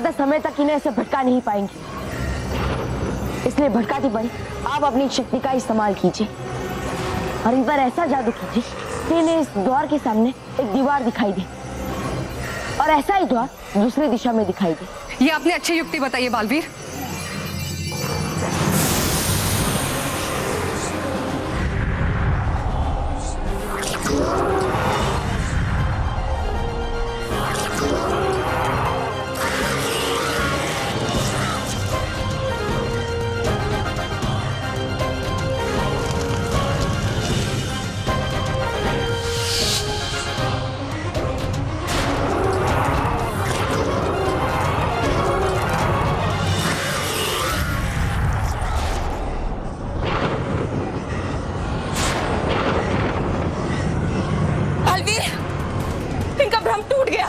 ज्यादा समय तक इन्हें ऐसे भटका नहीं पाएंगे। इसलिए भटकाती परी आप अपनी शक्ति का इस्तेमाल कीजिए और इन पर ऐसा जादू कीजिए कि इन्हें इस द्वार के सामने एक दीवार दिखाई दे और ऐसा ही द्वार दूसरी दिशा में दिखाई दे। ये आपने अच्छी युक्ति बताई है बालवीर। इनका भ्रम टूट गया।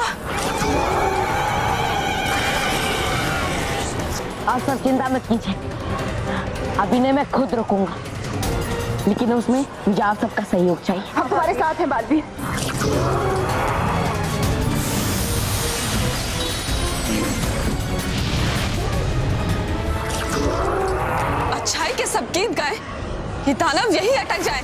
आप सब चिंता मत कीजिए, अब इन्हें मैं खुद रोकूंगा, लेकिन उसमें मुझे आप सबका सहयोग चाहिए। हम तुम्हारे साथ हैं बालवीर। अच्छा है कि सब गीत गाए, ये दानव यही अटक जाए।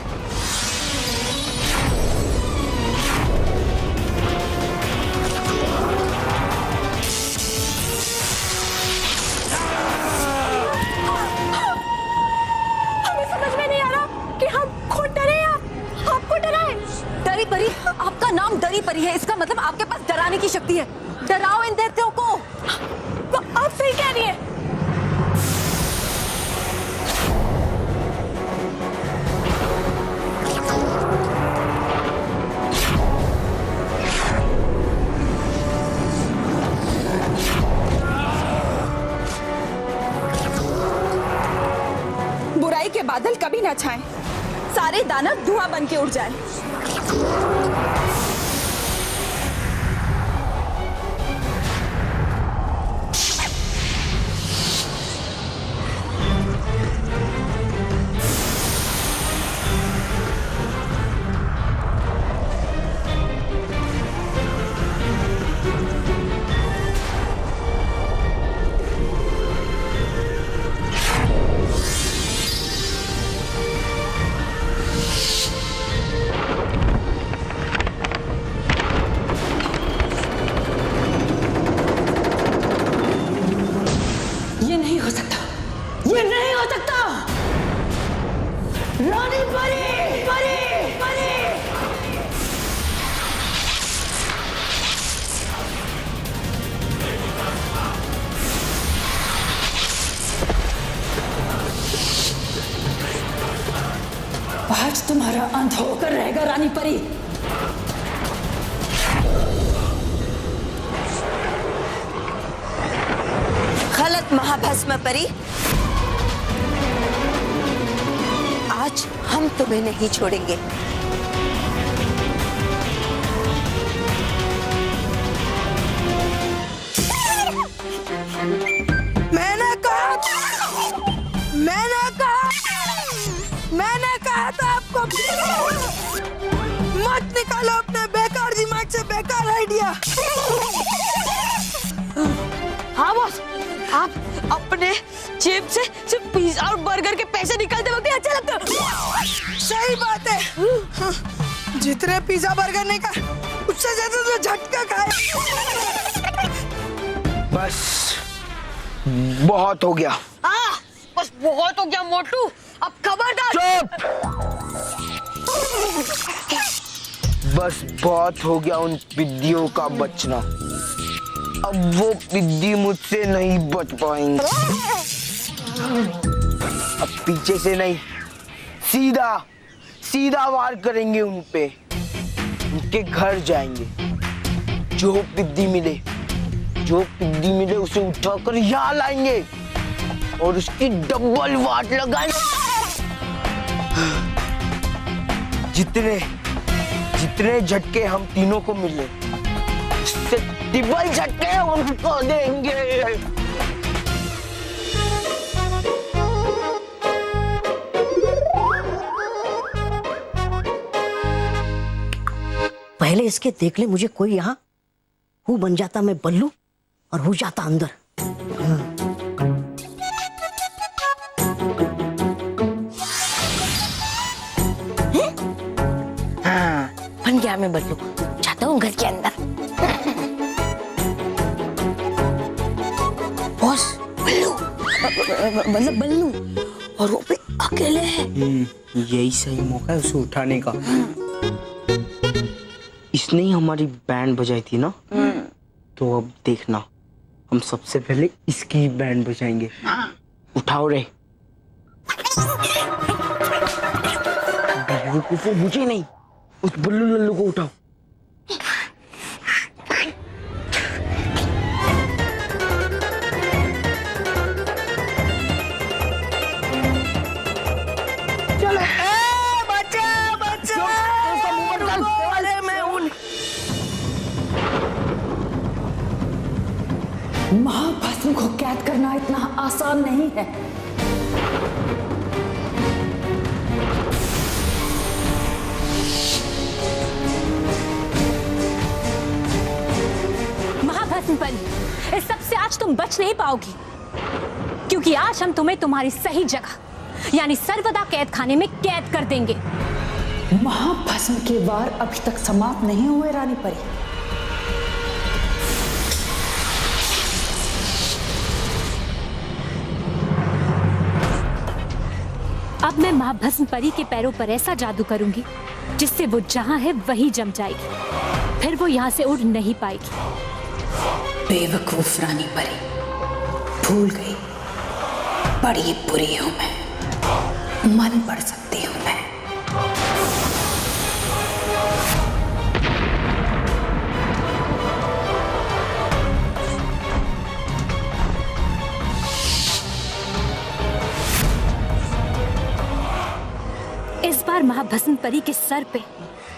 परी, आपका नाम दरी परी है, इसका मतलब आपके पास डराने की शक्ति है। डराओ इन दैत्यों को। आप सही कह रही है। बुराई के बादल कभी ना छाएं, सारे दानव धुआं बन के उड़ जाएं। ये नहीं हो सकता, ये नहीं हो सकता। रानी परी, परी, परी। आज तुम्हारा अंत होकर रहेगा रानी परी। गलत महाभस्म परी, आज हम तुम्हें नहीं छोड़ेंगे। मैंने कहा था आपको मत निकालो अपने बेकार दिमाग से बेकार आइडिया। हाँ बॉस, आप अपने जेब से सिर्फ पिज्जा और बर्गर के पैसे निकालते वक्त अच्छा लगता है। सही बात है, जितने पिज्जा बर्गर नहीं खाए उससे ज्यादा तो झटका खाए। बस बहुत हो गया। बस बहुत हो गया मोटू, अब खबरदार। चुप! बस बहुत हो गया उन पिद्दियों का बचना। अब वो पिद्दी मुझसे नहीं बच पाएंगे। अब पीछे से नहीं, सीधा सीधा वार करेंगे उन पे। उनके घर जाएंगे, जो पिद्दी मिले उसे उठाकर यहाँ लाएंगे और उसकी डबल वाट लगाएंगे। जितने झटके हम तीनों को मिले, उससे डबल झटके उनको देंगे। पहले इसके देख ले, मुझे कोई यहाँ हूँ बन जाता मैं बल्लू, और वो जाता अंदर। हाँ, बन गया मैं बल्लू, जाता हूँ घर के अंदर। बॉस, बल्लू, मतलब बल्लू, और वो भी अकेले है। यही सही मौका है उसे उठाने का। इसने ही हमारी बैंड बजाई थी ना, तो अब देखना हम सबसे पहले इसकी बैंड बजाएंगे। उठाओ रे। बेवकूफो, मुझे नहीं, उस बल्लू लल्लू को उठाओ। महाभस्म को कैद करना इतना आसान नहीं है। महाभस्म परी, इस सबसे आज तुम बच नहीं पाओगी, क्योंकि आज हम तुम्हें तुम्हारी सही जगह यानी सर्वदा कैद खाने में कैद कर देंगे। महाभस्म के वार अभी तक समाप्त नहीं हुए रानी परी। अब मैं महाभस्म परी के पैरों पर ऐसा जादू करूंगी जिससे वो जहां है वहीं जम जाएगी, फिर वो यहाँ से उड़ नहीं पाएगी। बेवकूफ रानी परी, भूल गई बड़ी बुरी हूं मैं, मन पढ़ सकती हूं मैं। इस बार महाभस्म परी के सर पे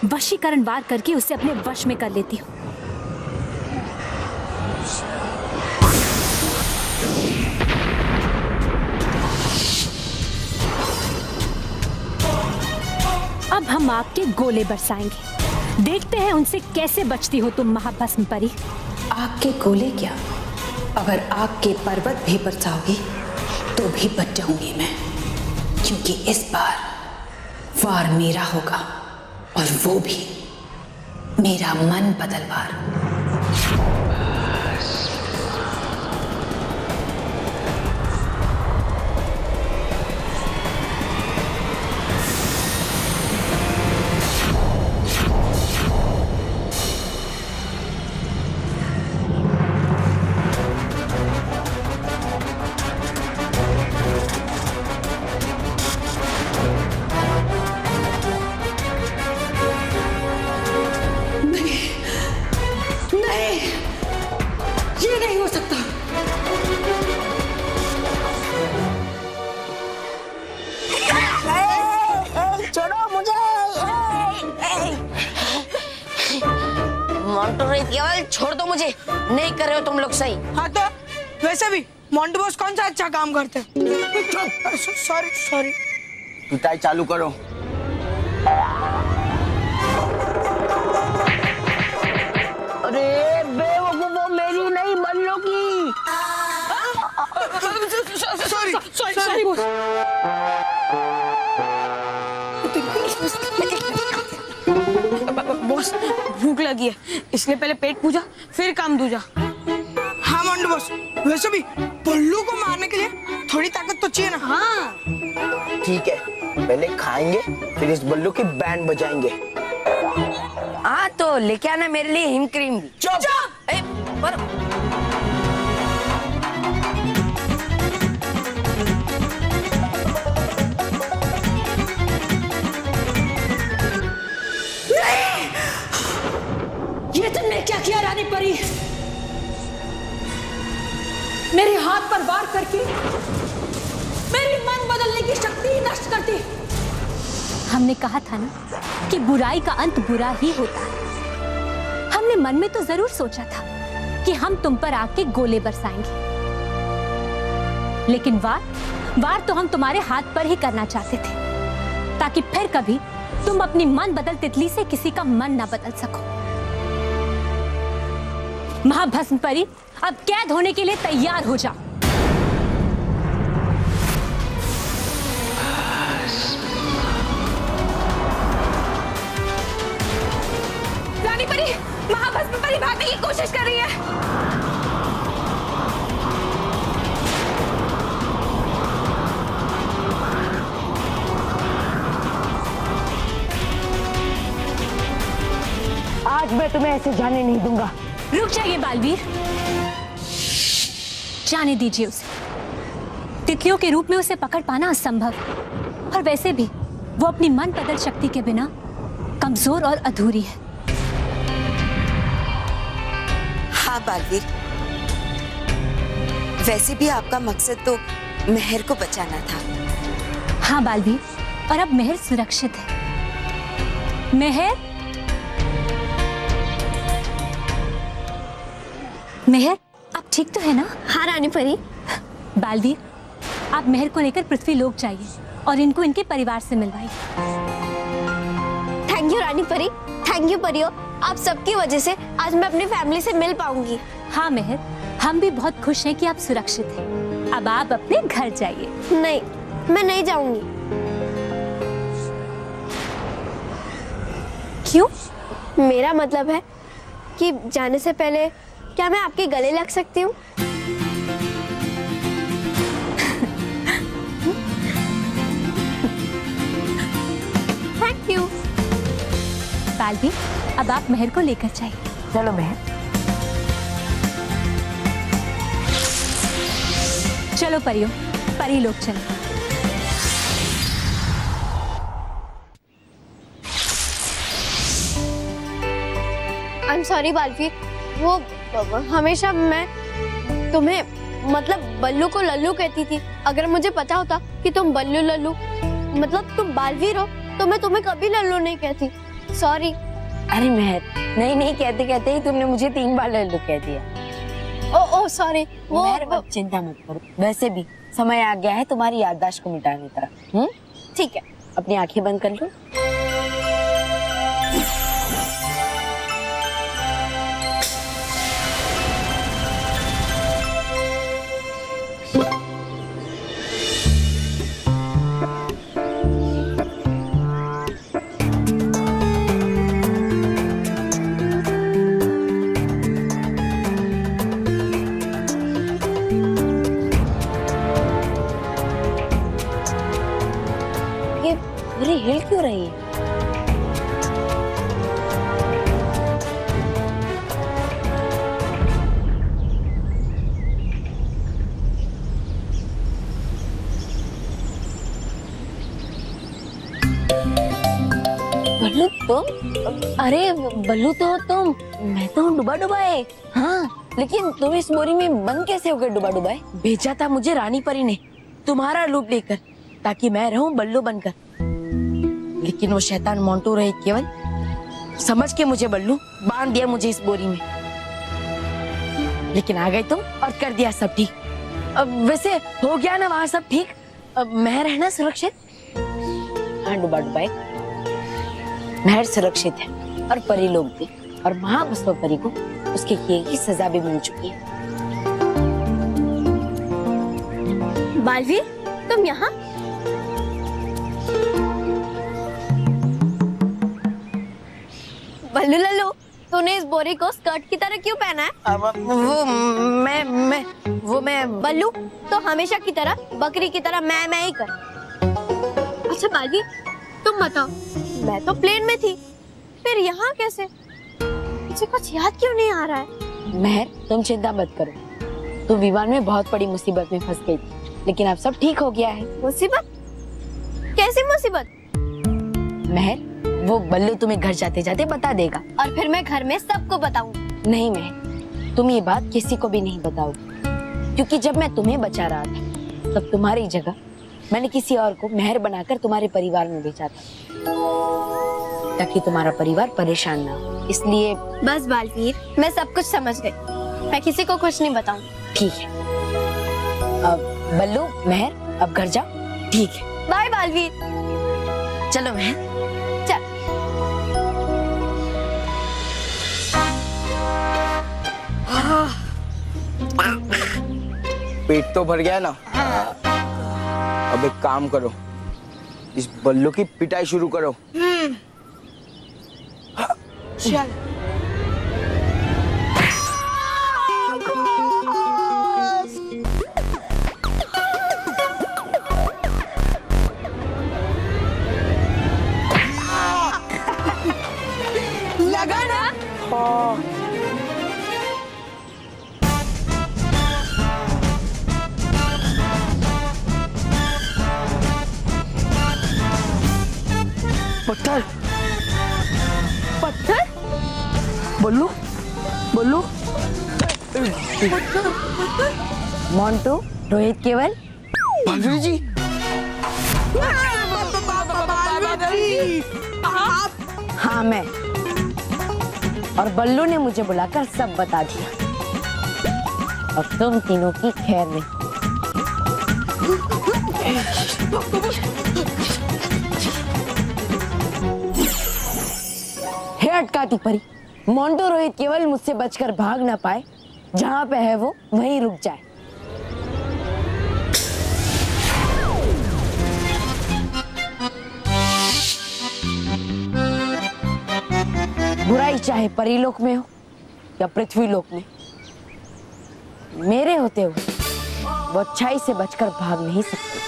वशीकरण वार करके उसे अपने वश में कर लेती हूँ। अब हम आपके गोले बरसाएंगे, देखते हैं उनसे कैसे बचती हो तुम महाभस्म परी। आग के गोले क्या, अगर आग के पर्वत भी बरसाओगी तो भी बच जाऊंगी मैं, क्योंकि इस बार वार मेरा होगा, और वो भी मेरा मन बदल वार। छोड़ दो मुझे, नहीं कर रहे हो तुम लोग सही। हाँ तो वैसे भी मोंटू बॉस कौन सा अच्छा काम करते हैं। Sorry sorry. पिटाई चालू करो। अरे बेवकूफो, मेरी नहीं बल्लू की। Sorry sorry boss. बॉस, भूख लगी है, इसलिए पहले पेट पूजा फिर काम दूजा। हाँ मोंटू बॉस, वैसे भी बल्लू को मारने के लिए थोड़ी ताकत तो चाहिए ना। हाँ, ठीक है, पहले खाएंगे फिर इस बल्लू की बैंड बजाएंगे। हाँ तो लेके आना मेरे लिए हिम क्रीम। चुप। ये तुमने क्या किया रानी परी? मेरे हाथ पर वार करके मेरी मन बदलने की शक्ति नष्ट करती। हमने कहा था ना कि बुराई का अंत बुरा ही होता है। हमने मन में तो जरूर सोचा था कि हम तुम पर आग के गोले बरसाएंगे, लेकिन वार तो हम तुम्हारे हाथ पर ही करना चाहते थे, ताकि फिर कभी तुम अपनी मन बदल तितली से किसी का मन ना बदल सको। महाभस्म परी, अब कैद होने के लिए तैयार हो जा। रानी परी महाभस्म परी भागने की कोशिश कर रही है। आज मैं तुम्हें ऐसे जाने नहीं दूंगा। रुक जाइए बालवीर, जाने दीजिए उसे। तितलियों के रूप में उसे पकड़ पाना असंभव, और वैसे भी वो अपनी मन बदल शक्ति के बिना कमजोर और अधूरी है। हाँ बालवीर, वैसे भी आपका मकसद तो मेहर को बचाना था। हाँ बालवीर, और अब मेहर सुरक्षित है। मेहर, मेहर, आप ठीक तो है ना? हाँ रानी परी। बालवीर, आप मेहर को लेकर पृथ्वी लोक जाइए और इनको इनके परिवार से मिलवाइए। थैंक यू रानी परी, थैंक यू परियो। आप सबकी वजह से आज मैं अपनी फैमिली से मिल पाऊंगी। हाँ मेहर, हम भी बहुत खुश हैं कि आप सुरक्षित हैं। अब आप अपने घर जाइए। नहीं, मैं नहीं जाऊंगी। क्यों? मेरा मतलब है कि जाने से पहले क्या मैं आपके गले लग सकती हूँ? Thank you. बालवीर, अब आप मेहर को लेकर जाइए। चलो मेहर। चलो परियो, परी लोग चलो। आई एम सॉरी बालवीर, वो हमेशा मैं तुम्हें मतलब बल्लू को लल्लू कहती थी। अगर मुझे पता होता कि तुम बल्लू लल्लू मतलब तुम बालवीर हो तो मैं तुम्हें कभी लल्लू नहीं कहती। सॉरी। अरे मेहर, नहीं नहीं, कहते कहते ही तुमने मुझे 3 बार लल्लू कह दिया। ओ सॉरी। मेहर, अब चिंता मत करो, वैसे भी समय आ गया है तुम्हारी याददाश्त को मिटाने का। ठीक है, अपनी आंखें बंद कर लो। ये पूरी हिल क्यों रही है? बल्लू तुम? अरे बल्लू तो तुम, मैं तो हूँ डुबा डुबाए। हाँ, लेकिन तुम इस बोरी में बंद कैसे हो गए डुबा डुबाए? भेजा था मुझे रानी परी ने तुम्हारा रूप लेकर, ताकि मैं रहूं बल्लू बनकर। लेकिन वो शैतान मोंटू रहे केवल, समझ के मुझे बल्लू बांध दिया मुझे इस बोरी में। लेकिन आ गए तुम और कर दिया सब ठीक। अब वैसे हो गया ना वहाँ सब ठीक? अब मैं रहना सुरक्षित? हाँ डुबा डुबाए, महर सुरक्षित है और परी लोग भी, और महाभस्म परी को उसके किए की सजा भी मिल चुकी है। बालवीर तुम यहाँ? बल्लू लल्लू, तूने इस बोरी को स्कर्ट की तरह क्यों पहना है? अब वो मैं बल्लू तो हमेशा की तरह बकरी की तरह मैं ही कर। अच्छा बालवीर तुम बताओ, मैं तो प्लेन में थी, फिर यहाँ कैसे? मुझे कुछ याद क्यों नहीं आ रहा है? महर, तुम चिंता मत करो, तुम विमान में बहुत बड़ी मुसीबत में फंस गई थी, लेकिन अब सब ठीक हो गया है। मुसीबत? कैसी मुसीबत? महर, वो बल्लू तुम्हें घर जाते जाते बता देगा। और फिर मैं घर में सबको बताऊंगी। नहीं महर, तुम ये बात किसी को भी नहीं बताओगे, क्योंकि जब मैं तुम्हें बचा रहा था तब तुम्हारी जगह मैंने किसी और को महर बनाकर तुम्हारे परिवार में भेजा था, ताकि तुम्हारा परिवार परेशान ना हो। इसलिए बस बालवीर, मैं सब कुछ समझ गई, मैं किसी को कुछ नहीं बताऊं। ठीक है। अब बल्लू महर, अब घर जाओ। ठीक है, बाय बालवीर। चलो महर। चल। पेट तो भर गया ना? अब एक काम करो, इस बल्लू की पिटाई शुरू करो। चल। लगा ना? पत्थर पत्थर? बल्लू बल्लू मोंटू, रोहित केवल, भाभी जी हाँ मैं। और बल्लू ने मुझे बुलाकर सब बता दिया। अब तुम तीनों की खैर नहीं। हे अटकाती परी, मोंटू रोहित केवल मुझसे बचकर भाग ना पाए। जहां पे है वो वहीं रुक जाए। बुराई चाहे परीलोक में हो या पृथ्वीलोक में, मेरे होते हुए वो अच्छाई से बचकर भाग नहीं सकती।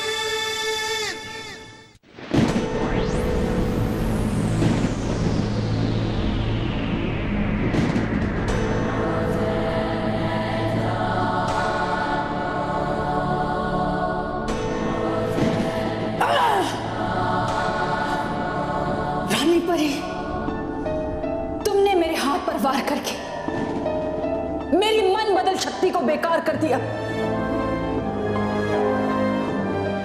रानी परी, तुमने मेरे हाथ पर वार करके मेरी मन बदल शक्ति को बेकार कर दिया।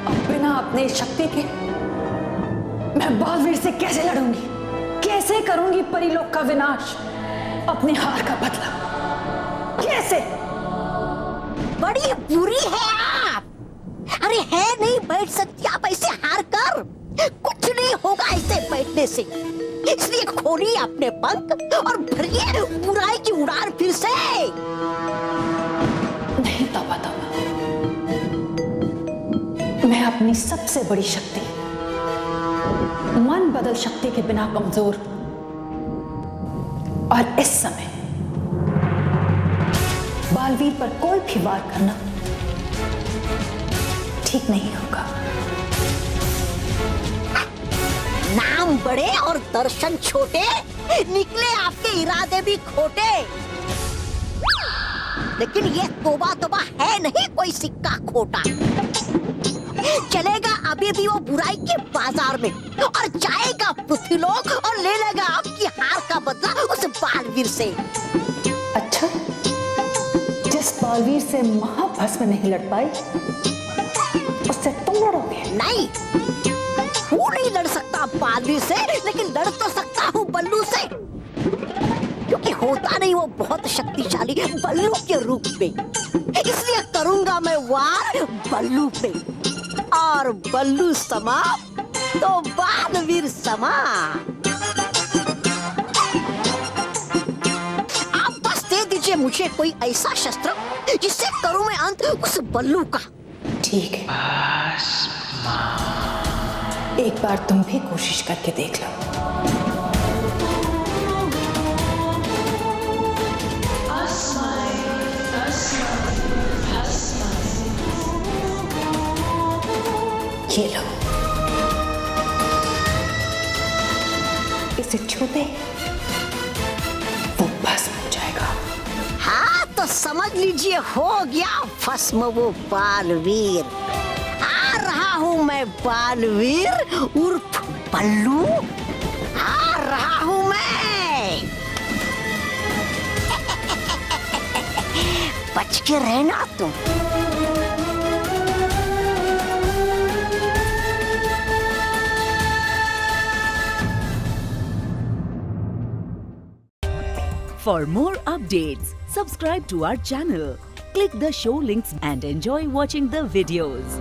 अब बिना अपने शक्ति के मैं बालवीर से कैसे लड़ूंगी? कैसे करूंगी परीलोक का विनाश, अपने हार का बदला? कैसे? बड़ी बुरी है आप। अरे है नहीं बैठ सकती आप ऐसे हार कर। कुछ नहीं होगा ऐसे बैठने से। इसलिए खोलिए अपने पंख और भरिए बुराई की उड़ान फिर से। नहीं तौबा तौबा, मैं अपनी सबसे बड़ी शक्ति मन बदल शक्ति के बिना कमजोर हूं। और इस समय बालवीर पर कोई भी वार करना ठीक नहीं होगा। नाम बड़े और दर्शन छोटे, निकले आपके इरादे भी खोटे। लेकिन ये तोबा तोबा है नहीं कोई सिक्का खोटा। चलेगा अभी भी वो बुराई के बाजार में और जाएगा पृथ्वीलोक और ले लेगा आपकी हार का बदला उस बालवीर से। अच्छा, जिस बालवीर से महाभस्म नहीं लड़ पाई उससे तुम लड़ोगे? नहीं, वो नहीं लड़ सकता बालवीर से, लेकिन लड़ तो सकता हूँ बल्लू से, क्योंकि होता नहीं वो बहुत शक्तिशाली बल्लू के रूप में। इसलिए करूंगा मैं वार बल्लू पे, और बल्लू समा तो बालवीर समा। आप बस दे दीजिए मुझे कोई ऐसा शस्त्र जिससे करूं मैं अंत उस बल्लू का। ठीक है, एक बार तुम भी कोशिश करके देख लो। ये लो, इसे छूते वो भस्म हो जाएगा। हाँ तो समझ लीजिए हो गया भस्म वो बालवीर। आ रहा हूँ मैं बालवीर उर्फ बल्लू, आ रहा हूँ मैं। बच के रहना तुम। For more updates, subscribe to our channel, click the show links and enjoy watching the videos.